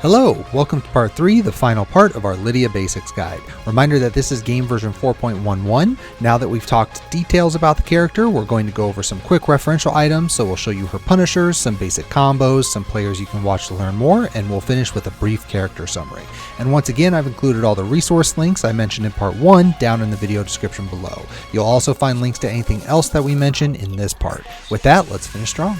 Hello, welcome to part 3, the final part of our Lidia Basics Guide. Reminder that this is game version 4.11. Now that we've talked details about the character, we're going to go over some quick referential items, so we'll show you her punishers, some basic combos, some players you can watch to learn more, and we'll finish with a brief character summary. And once again, I've included all the resource links I mentioned in part 1 down in the video description below. You'll also find links to anything else that we mentioned in this part. With that, let's finish strong.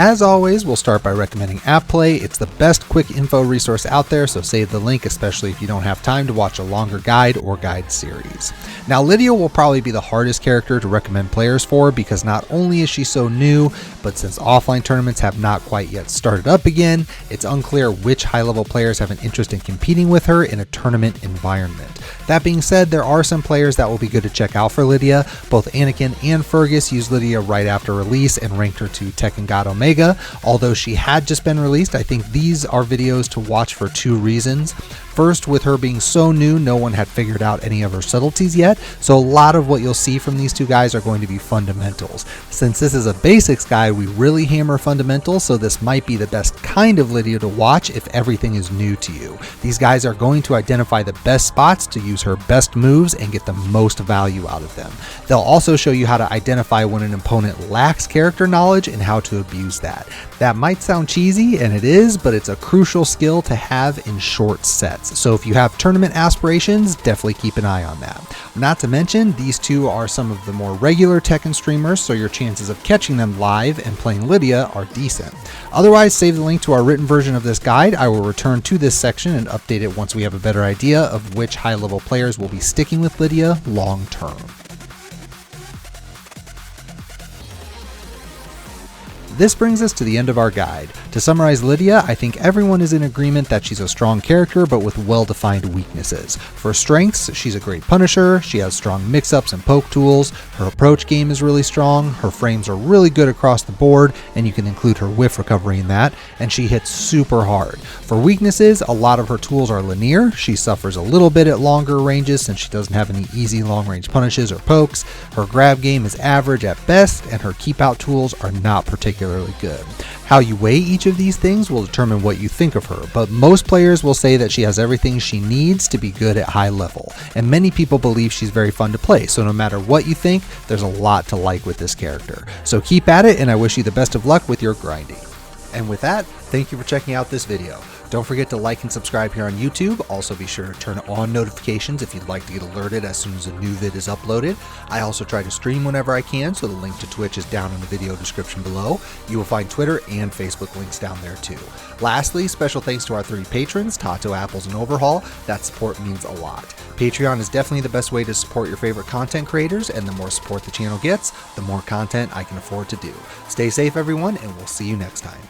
As always, we'll start by recommending Applay. It's the best quick info resource out there, so save the link, especially if you don't have time to watch a longer guide or guide series. Now, Lidia will probably be the hardest character to recommend players for because not only is she so new, but since offline tournaments have not quite yet started up again, it's unclear which high-level players have an interest in competing with her in a tournament environment. That being said, there are some players that will be good to check out for Lidia. Both Anakin and Fergus used Lidia right after release and ranked her to Tekken God Omega, Omega. Although she had just been released, I think these are videos to watch for two reasons. First, with her being so new, no one had figured out any of her subtleties yet, so a lot of what you'll see from these two guys are going to be fundamentals. Since this is a basics guide, we really hammer fundamentals, so this might be the best kind of Lidia to watch if everything is new to you. These guys are going to identify the best spots to use her best moves and get the most value out of them. They'll also show you how to identify when an opponent lacks character knowledge and how to abuse that. That might sound cheesy, and it is, but it's a crucial skill to have in short sets. So if you have tournament aspirations, definitely keep an eye on that. Not to mention, these two are some of the more regular Tekken streamers, so your chances of catching them live and playing Lidia are decent. Otherwise, save the link to our written version of this guide. I will return to this section and update it once we have a better idea of which high-level players will be sticking with Lidia long term. This brings us to the end of our guide. To summarize Lidia, I think everyone is in agreement that she's a strong character but with well-defined weaknesses. For strengths, she's a great punisher, she has strong mix-ups and poke tools, her approach game is really strong, her frames are really good across the board, and you can include her whiff recovery in that, and she hits super hard. For weaknesses, a lot of her tools are linear, she suffers a little bit at longer ranges since she doesn't have any easy long-range punishes or pokes, her grab game is average at best, and her keep-out tools are not particularly good. How you weigh each of these things will determine what you think of her, but most players will say that she has everything she needs to be good at high level, and many people believe she's very fun to play, so no matter what you think, there's a lot to like with this character. So keep at it, and I wish you the best of luck with your grinding. And with that, thank you for checking out this video. Don't forget to like and subscribe here on YouTube. Also be sure to turn on notifications if you'd like to get alerted as soon as a new vid is uploaded. I also try to stream whenever I can, so the link to Twitch is down in the video description below. You will find Twitter and Facebook links down there too. Lastly, special thanks to our 3 patrons, Tato, Apples, and Overhaul. That support means a lot. Patreon is definitely the best way to support your favorite content creators, and the more support the channel gets, the more content I can afford to do. Stay safe everyone, and we'll see you next time.